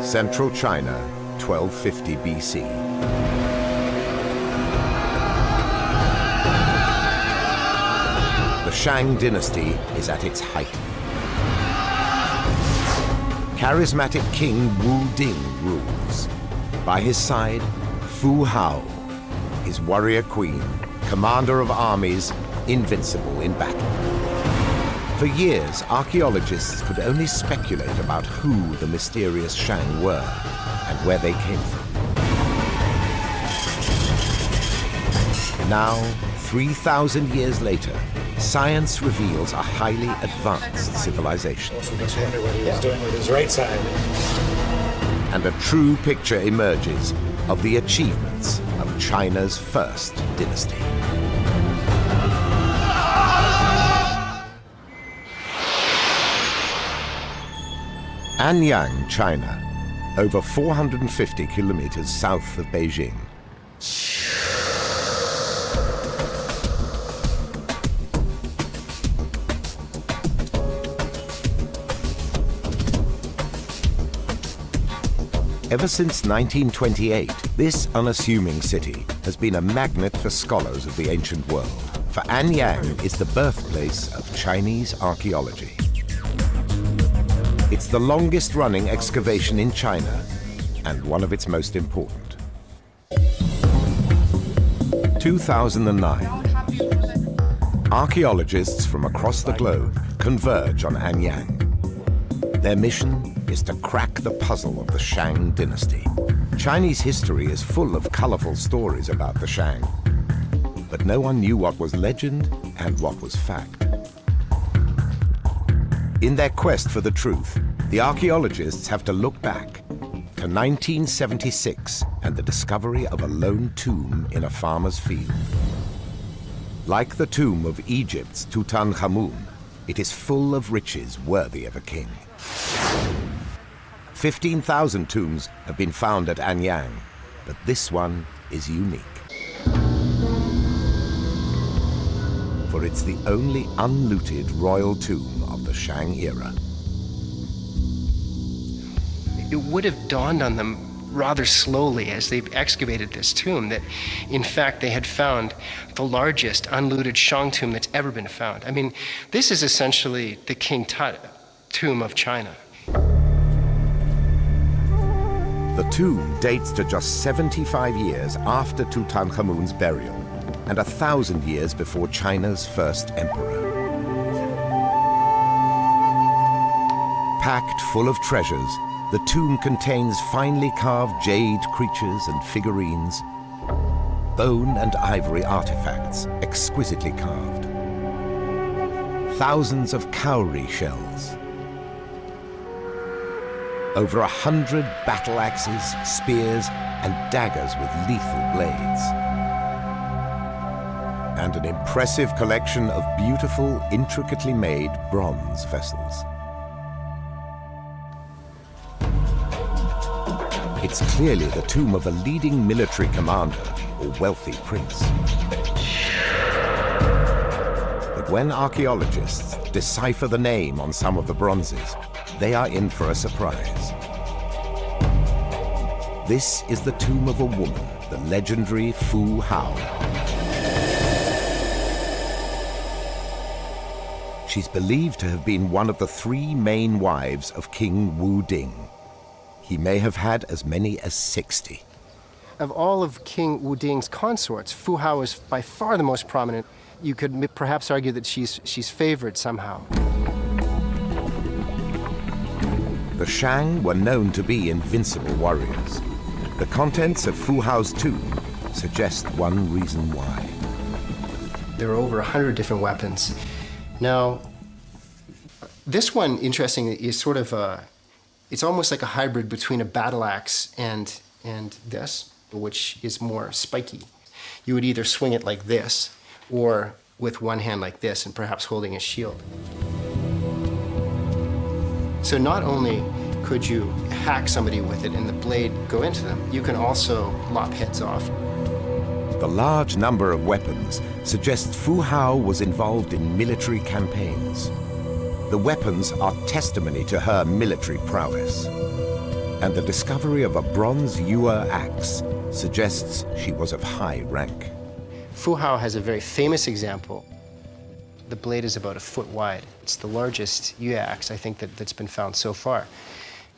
Central China, 1250 BC. The Shang dynasty is at its height. Charismatic King Wu Ding rules. By his side, Fu Hao, his warrior queen, commander of armies, invincible in battle. For years, archaeologists could only speculate about who the mysterious Shang were and where they came from. Now, 3,000 years later, science reveals a highly advanced civilization. Also makes you wonder what he was doing with his right side. And a true picture emerges of the achievements of China's first dynasty. Anyang, China, over 450 kilometers south of Beijing. Ever since 1928, this unassuming city has been a magnet for scholars of the ancient world. For Anyang is the birthplace of Chinese archaeology. It's the longest-running excavation in China and one of its most important. 2009. Archaeologists from across the globe converge on Anyang. Their mission is to crack the puzzle of the Shang dynasty. Chinese history is full of colorful stories about the Shang, but no one knew what was legend and what was fact. In their quest for the truth, the archaeologists have to look back to 1976 and the discovery of a lone tomb in a farmer's field. Like the tomb of Egypt's Tutankhamun, it is full of riches worthy of a king. 15,000 tombs have been found at Anyang, but this one is unique. For it's the only unlooted royal tomb of the Shang era. It would have dawned on them rather slowly as they've excavated this tomb that, in fact, they had found the largest unlooted Shang tomb that's ever been found. I mean, this is essentially the King Tut tomb of China. The tomb dates to just 75 years after Tutankhamun's burial and 1,000 years before China's first emperor. Packed full of treasures, the tomb contains finely carved jade creatures and figurines, bone and ivory artifacts exquisitely carved, thousands of cowrie shells, over 100 battle axes, spears, and daggers with lethal blades, and an impressive collection of beautiful, intricately made bronze vessels. It's clearly the tomb of a leading military commander or wealthy prince. But when archaeologists decipher the name on some of the bronzes, they are in for a surprise. This is the tomb of a woman, the legendary Fu Hao. She's believed to have been one of the 3 main wives of King Wu Ding. He may have had as many as 60. Of all of King Wu Ding's consorts, Fu Hao is by far the most prominent. You could perhaps argue that she's favored somehow. The Shang were known to be invincible warriors. The contents of Fu Hao's tomb suggest one reason why. There are over 100 different weapons. Now, this one, interestingly, is sort of it's almost like a hybrid between a battle axe and this, which is more spiky. You would either swing it like this, or with one hand like this, and perhaps holding a shield. So not only could you hack somebody with it and the blade go into them, you can also lop heads off. The large number of weapons suggests Fu Hao was involved in military campaigns. The weapons are testimony to her military prowess. and the discovery of a bronze ewer axe suggests she was of high rank. Fu Hao has a very famous example. The blade is about 1 foot wide. It's the largest ewer axe, I think, that's been found so far.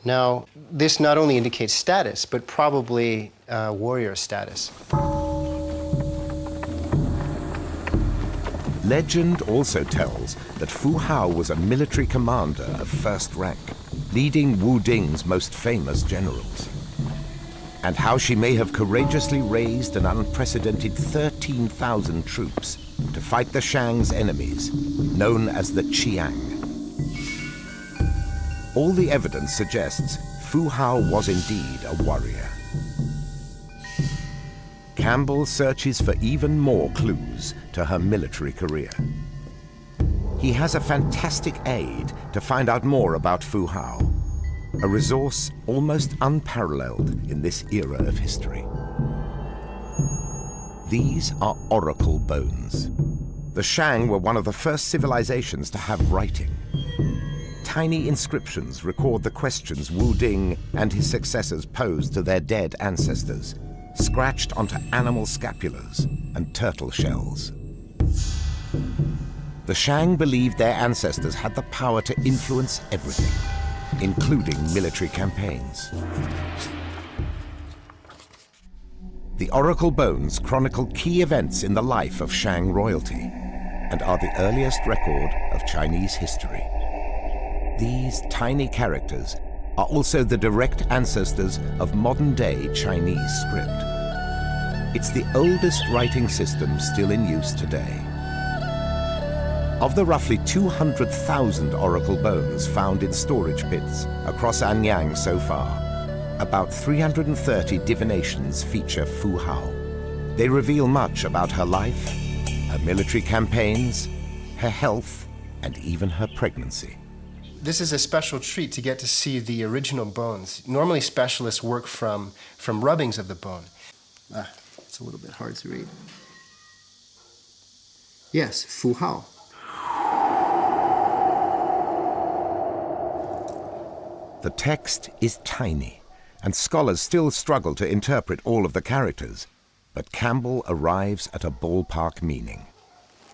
Now, this not only indicates status, but probably warrior status. Legend also tells that Fu Hao was a military commander of first rank, leading Wu Ding's most famous generals, and how she may have courageously raised an unprecedented 13,000 troops to fight the Shang's enemies, known as the Qiang. All the evidence suggests Fu Hao was indeed a warrior. Campbell searches for even more clues to her military career. He has a fantastic aid to find out more about Fu Hao, a resource almost unparalleled in this era of history. These are oracle bones. The Shang were one of the first civilizations to have writing. Tiny inscriptions record the questions Wu Ding and his successors posed to their dead ancestors, scratched onto animal scapulars and turtle shells. The Shang believed their ancestors had the power to influence everything, including military campaigns. The oracle bones chronicle key events in the life of Shang royalty and are the earliest record of Chinese history. These tiny characters are also the direct ancestors of modern-day Chinese script. It's the oldest writing system still in use today. Of the roughly 200,000 oracle bones found in storage pits across Anyang so far, about 330 divinations feature Fu Hao. They reveal much about her life, her military campaigns, her health, and even her pregnancy. This is a special treat to get to see the original bones. Normally specialists work from rubbings of the bone. It's a little bit hard to read. Yes, Fu Hao. The text is tiny, and scholars still struggle to interpret all of the characters, but Campbell arrives at a ballpark meaning.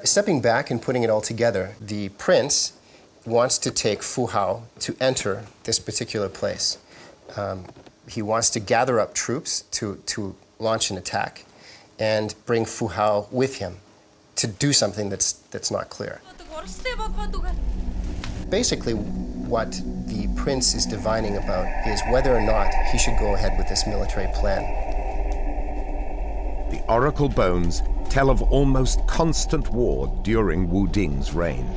Stepping back and putting it all together, the prince wants to take Fu Hao to enter this particular place. He wants to gather up troops to launch an attack and bring Fu Hao with him to do something that's not clear. Basically, what the prince is divining about is whether or not he should go ahead with this military plan. The oracle bones tell of almost constant war during Wu Ding's reign.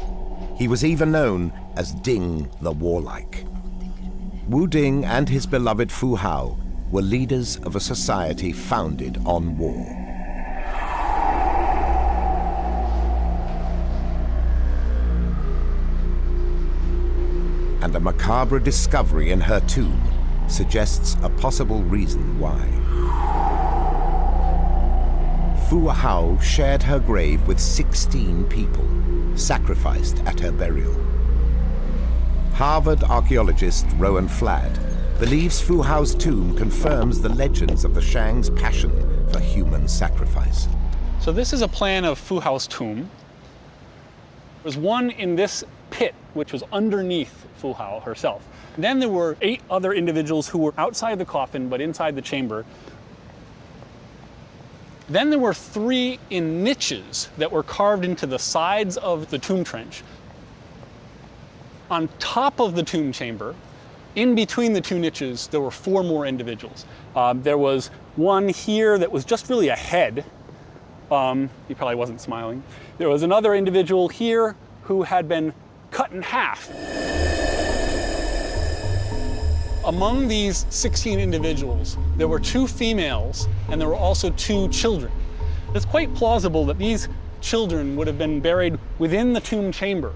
He was even known as Ding the Warlike. Wu Ding and his beloved Fu Hao were leaders of a society founded on war. And a macabre discovery in her tomb suggests a possible reason why. Fu Hao shared her grave with 16 people, sacrificed at her burial. Harvard archaeologist Rowan Fladd believes Fu Hao's tomb confirms the legends of the Shang's passion for human sacrifice. So this is a plan of Fu Hao's tomb. There was one in this pit, which was underneath Fu Hao herself. Then there were 8 other individuals who were outside the coffin, but inside the chamber. Then there were 3 in niches that were carved into the sides of the tomb trench. On top of the tomb chamber, in between the 2 niches, there were 4 more individuals. There was one here that was just really a head. He probably wasn't smiling. There was another individual here who had been cut in half. Among these 16 individuals, there were 2 females and there were also 2 children. It's quite plausible that these children would have been buried within the tomb chamber,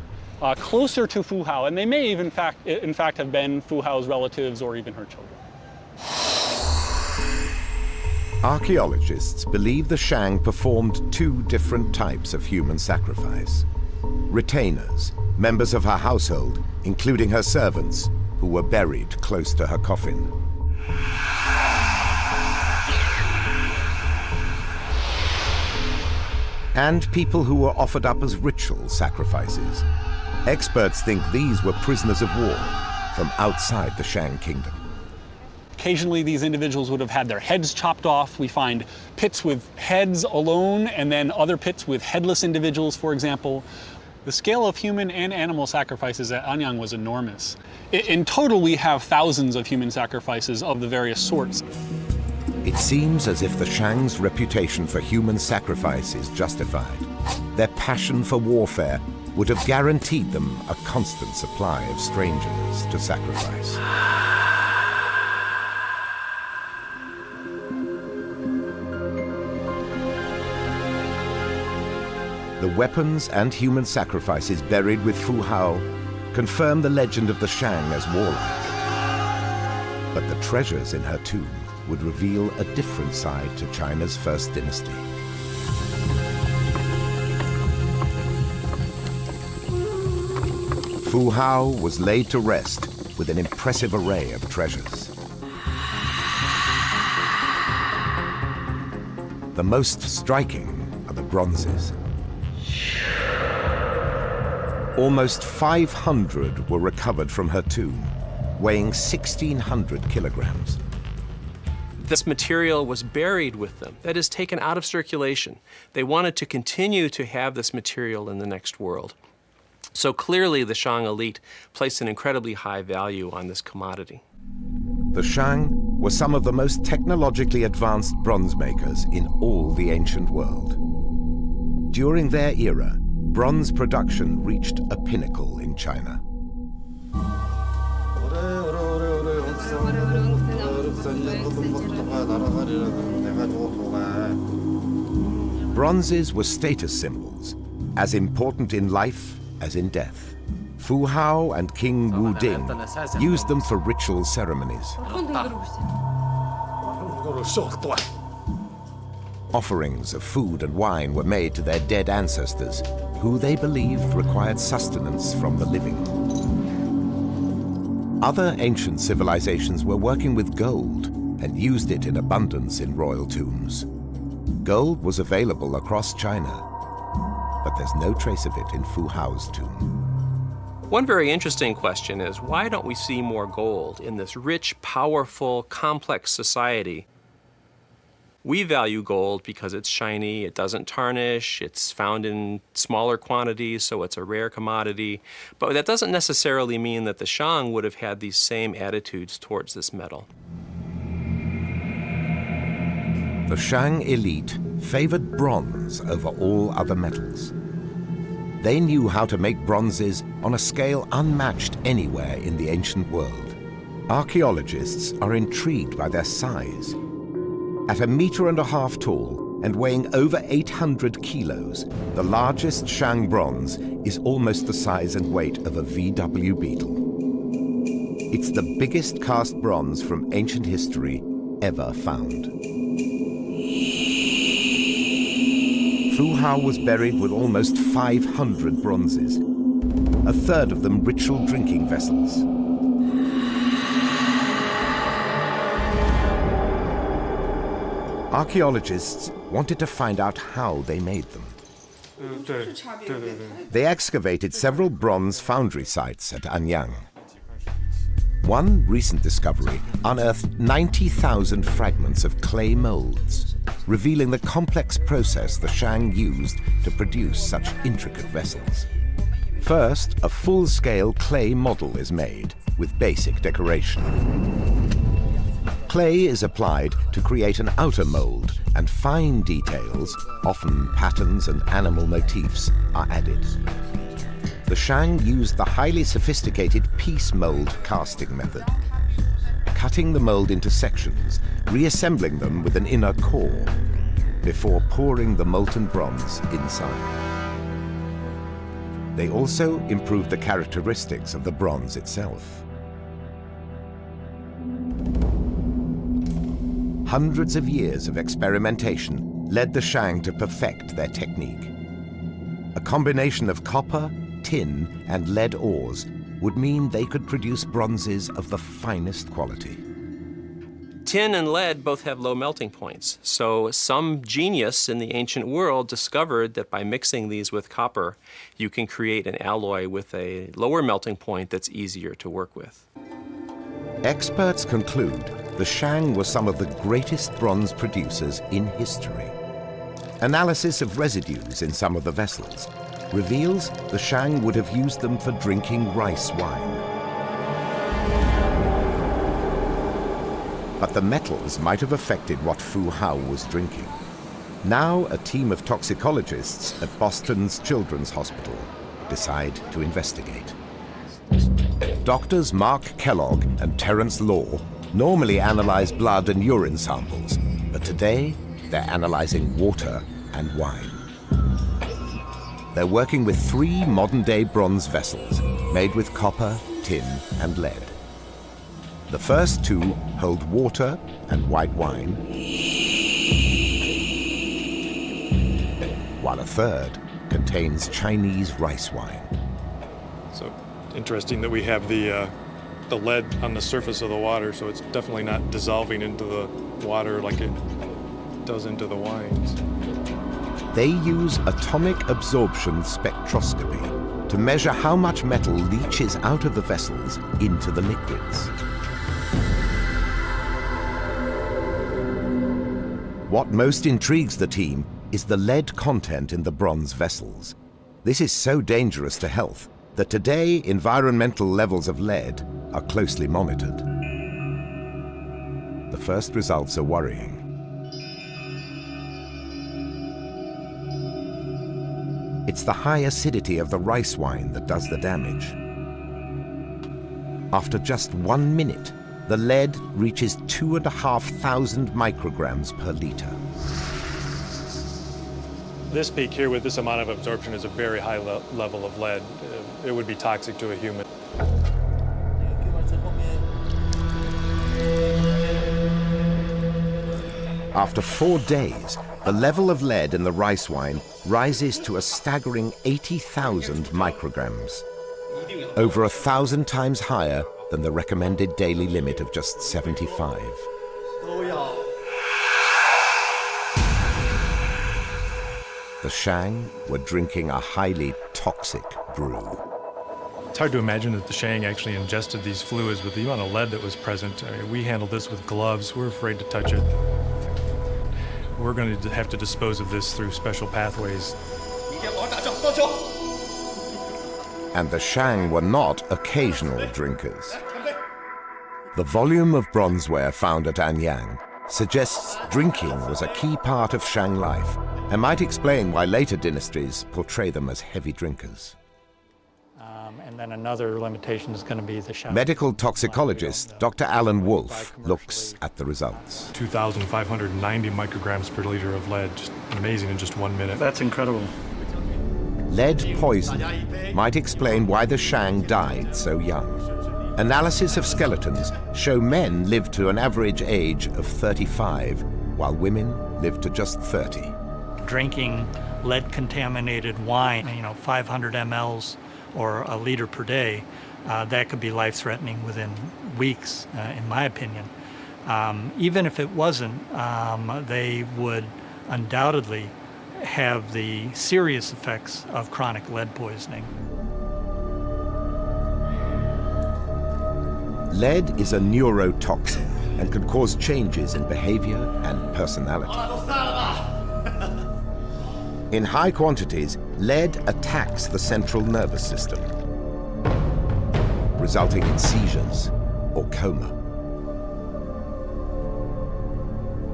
closer to Fu Hao, and they may even in fact have been Fu Hao's relatives or even her children. Archaeologists believe the Shang performed 2 different types of human sacrifice. Retainers, members of her household, including her servants, who were buried close to her coffin, And people who were offered up as ritual sacrifices. Experts think these were prisoners of war from outside the Shang kingdom. Occasionally, these individuals would have had their heads chopped off. We find pits with heads alone, and then other pits with headless individuals, for example. The scale of human and animal sacrifices at Anyang was enormous. In total, we have thousands of human sacrifices of the various sorts. It seems as if the Shang's reputation for human sacrifice is justified. Their passion for warfare would have guaranteed them a constant supply of strangers to sacrifice. The weapons and human sacrifices buried with Fu Hao confirm the legend of the Shang as warlike. But the treasures in her tomb would reveal a different side to China's first dynasty. Fu Hao was laid to rest with an impressive array of treasures. The most striking are the bronzes. Almost 500 were recovered from her tomb, weighing 1,600 kilograms. This material was buried with them, that is, taken out of circulation. They wanted to continue to have this material in the next world. So clearly the Shang elite placed an incredibly high value on this commodity. The Shang were some of the most technologically advanced bronze makers in all the ancient world. During their era, bronze production reached a pinnacle in China. Bronzes were status symbols, as important in life as in death. Fu Hao and King Wu Ding used them for ritual ceremonies. Offerings of food and wine were made to their dead ancestors, who they believed required sustenance from the living. Other ancient civilizations were working with gold and used it in abundance in royal tombs. Gold was available across China, but there's no trace of it in Fu Hao's tomb. One very interesting question is, why don't we see more gold in this rich, powerful, complex society? We value gold because it's shiny, it doesn't tarnish, it's found in smaller quantities, so it's a rare commodity. But that doesn't necessarily mean that the Shang would have had these same attitudes towards this metal. The Shang elite favored bronze over all other metals. They knew how to make bronzes on a scale unmatched anywhere in the ancient world. Archaeologists are intrigued by their size. At 1.5 meters tall and weighing over 800 kilos, the largest Shang bronze is almost the size and weight of a VW Beetle. It's the biggest cast bronze from ancient history ever found. Fu Hao was buried with almost 500 bronzes, a third of them ritual drinking vessels. Archaeologists wanted to find out how they made them. They excavated several bronze foundry sites at Anyang. One recent discovery unearthed 90,000 fragments of clay molds, revealing the complex process the Shang used to produce such intricate vessels. First, a full-scale clay model is made with basic decoration. Clay is applied to create an outer mold, and fine details, often patterns and animal motifs, are added. The Shang used the highly sophisticated piece mold casting method, cutting the mold into sections, reassembling them with an inner core, before pouring the molten bronze inside. They also improved the characteristics of the bronze itself. Hundreds of years of experimentation led the Shang to perfect their technique. A combination of copper, tin, and lead ores would mean they could produce bronzes of the finest quality. Tin and lead both have low melting points, so some genius in the ancient world discovered that by mixing these with copper, you can create an alloy with a lower melting point that's easier to work with. Experts conclude the Shang were some of the greatest bronze producers in history. Analysis of residues in some of the vessels reveals the Shang would have used them for drinking rice wine. But the metals might have affected what Fu Hao was drinking. Now a team of toxicologists at Boston's Children's Hospital decide to investigate. Doctors Mark Kellogg and Terence Law normally analyze blood and urine samples, but today they're analyzing water and wine. They're working with 3 modern-day bronze vessels made with copper, tin, and lead. The first 2 hold water and white wine, while a third contains Chinese rice wine. So interesting that we have the lead on the surface of the water, so it's definitely not dissolving into the water like it does into the wines. They use atomic absorption spectroscopy to measure how much metal leaches out of the vessels into the liquids. What most intrigues the team is the lead content in the bronze vessels. This is so dangerous to health that today environmental levels of lead are closely monitored. The first results are worrying. It's the high acidity of the rice wine that does the damage. After just 1 minute, the lead reaches 2,500 micrograms per liter. This peak here with this amount of absorption is a very high level of lead. It would be toxic to a human. After 4 days, the level of lead in the rice wine rises to a staggering 80,000 micrograms, over 1,000 times higher than the recommended daily limit of just 75. The Shang were drinking a highly toxic brew. It's hard to imagine that the Shang actually ingested these fluids with the amount of lead that was present. I mean, we handled this with gloves. We're afraid to touch it. We're going to have to dispose of this through special pathways. And the Shang were not occasional drinkers. The volume of bronzeware found at Anyang suggests drinking was a key part of Shang life and might explain why later dynasties portray them as heavy drinkers. And then another limitation is going to be the Shang. Medical toxicologist Dr. Alan Wolfe looks at the results. 2,590 micrograms per liter of lead, just amazing in just 1 minute. That's incredible. Lead poison might explain why the Shang died so young. Analysis of skeletons show men lived to an average age of 35, while women lived to just 30. Drinking lead-contaminated wine, 500 mLs or a liter per day, that could be life-threatening within weeks, in my opinion. Even if it wasn't, they would undoubtedly have the serious effects of chronic lead poisoning. Lead is a neurotoxin and can cause changes in behavior and personality. In high quantities, lead attacks the central nervous system, resulting in seizures or coma.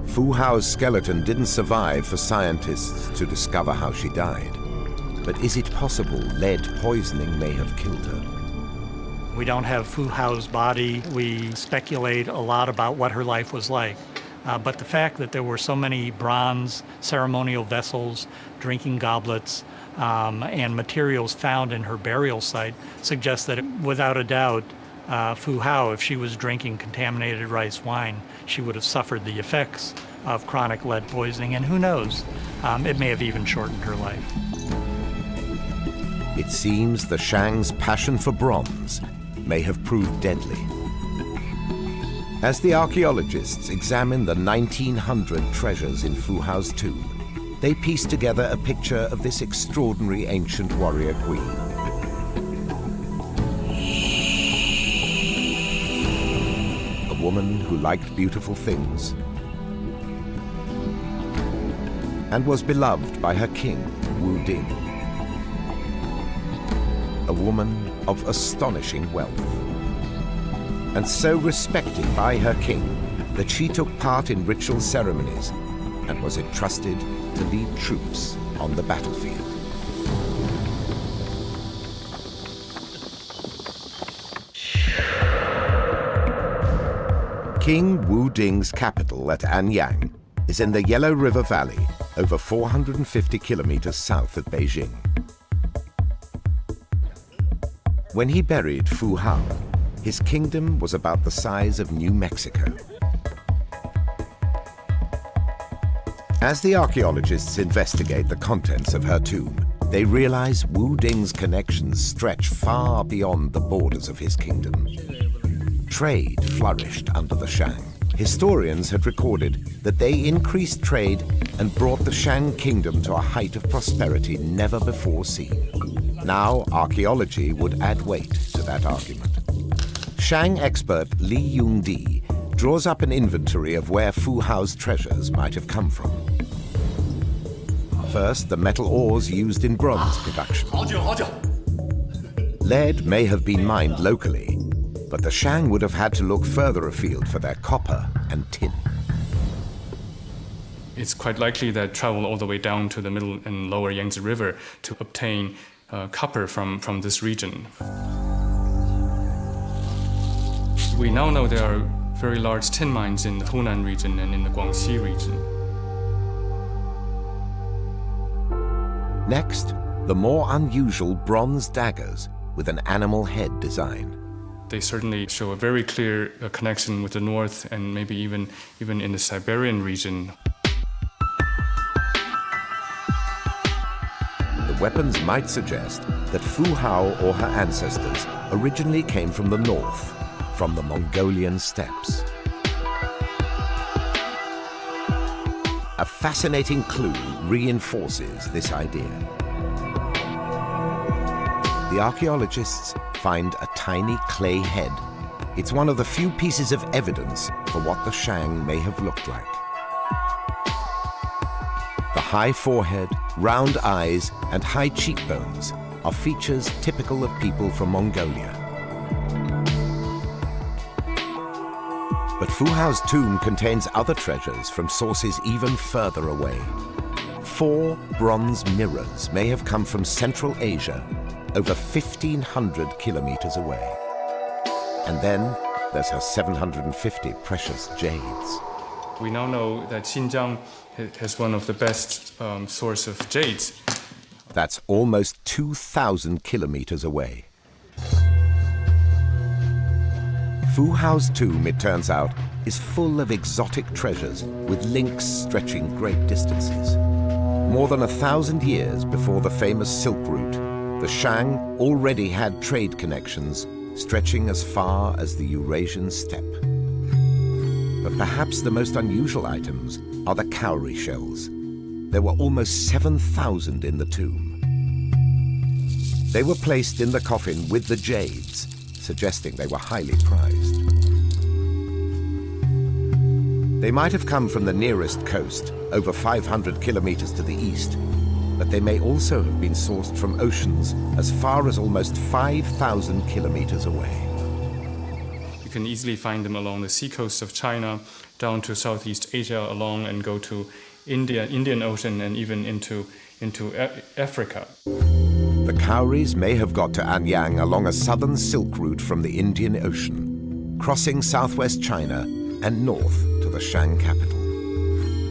Fu Hao's skeleton didn't survive for scientists to discover how she died. But is it possible lead poisoning may have killed her? We don't have Fu Hao's body. We speculate a lot about what her life was like. But the fact that there were so many bronze ceremonial vessels, drinking goblets, and materials found in her burial site suggests that, without a doubt, Fu Hao, if she was drinking contaminated rice wine, she would have suffered the effects of chronic lead poisoning, and who knows, it may have even shortened her life. It seems the Shang's passion for bronze may have proved deadly. As the archaeologists examine the 1900 treasures in Fu Hao's tomb, they piece together a picture of this extraordinary ancient warrior queen. A woman who liked beautiful things and was beloved by her king, Wu Ding. A woman of astonishing wealth, and so respected by her king that she took part in ritual ceremonies and was entrusted to lead troops on the battlefield. King Wu Ding's capital at Anyang is in the Yellow River Valley, over 450 kilometers south of Beijing. When he buried Fu Hao, his kingdom was about the size of New Mexico. As the archaeologists investigate the contents of her tomb, they realize Wu Ding's connections stretch far beyond the borders of his kingdom. Trade flourished under the Shang. Historians had recorded that they increased trade and brought the Shang kingdom to a height of prosperity never before seen. Now, archaeology would add weight to that argument. Shang expert Li Yongdi draws up an inventory of where Fu Hao's treasures might have come from. First, the metal ores used in bronze production. Lead may have been mined locally, but the Shang would have had to look further afield for their copper and tin. It's quite likely that travel all the way down to the middle and lower Yangtze River to obtain copper from this region. We now know there are very large tin mines in the Hunan region and in the Guangxi region. Next, the more unusual bronze daggers with an animal head design. They certainly show a very clear connection with the north and maybe even in the Siberian region. The weapons might suggest that Fu Hao or her ancestors originally came from the north, from the Mongolian steppes. A fascinating clue reinforces this idea. The archaeologists find a tiny clay head. It's one of the few pieces of evidence for what the Shang may have looked like. The high forehead, round eyes, and high cheekbones are features typical of people from Mongolia. But Fu Hao's tomb contains other treasures from sources even further away. 4 bronze mirrors may have come from Central Asia, over 1,500 kilometers away. And then there's her 750 precious jades. We now know that Xinjiang has one of the best source of jades. That's almost 2,000 kilometers away. Fu Hao's tomb, it turns out, is full of exotic treasures with links stretching great distances. More than 1,000 years before the famous Silk Route, the Shang already had trade connections stretching as far as the Eurasian steppe. But perhaps the most unusual items are the cowrie shells. There were almost 7,000 in the tomb. They were placed in the coffin with the jades, suggesting they were highly prized. They might have come from the nearest coast, over 500 kilometers to the east, but they may also have been sourced from oceans as far as almost 5,000 kilometers away. You can easily find them along the seacoast of China, down to Southeast Asia along and go to Indian Ocean and even into Africa. The cowries may have got to Anyang along a southern silk route from the Indian Ocean, crossing southwest China and north to the Shang capital.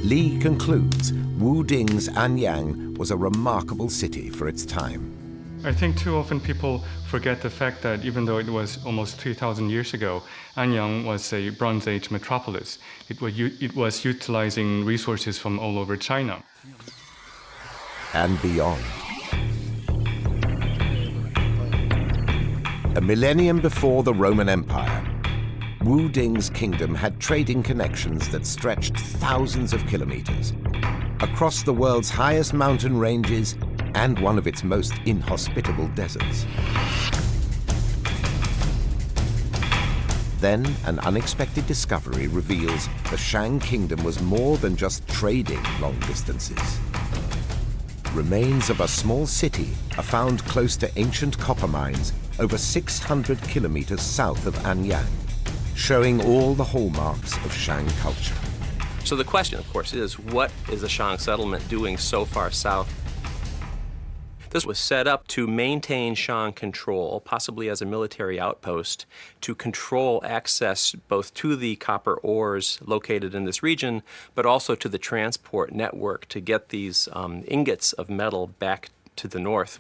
Li concludes Wu Ding's Anyang was a remarkable city for its time. I think too often people forget the fact that even though it was almost 3,000 years ago, Anyang was a Bronze Age metropolis. It was utilizing resources from all over China. And beyond. A millennium before the Roman Empire, Wu Ding's kingdom had trading connections that stretched thousands of kilometers across the world's highest mountain ranges and one of its most inhospitable deserts. Then, an unexpected discovery reveals the Shang kingdom was more than just trading long distances. Remains of a small city are found close to ancient copper mines over 600 kilometers south of Anyang, showing all the hallmarks of Shang culture. So the question, of course, is what is the Shang settlement doing so far south? This was set up to maintain Shang control, possibly as a military outpost, to control access both to the copper ores located in this region, but also to the transport network to get these ingots of metal back to the north.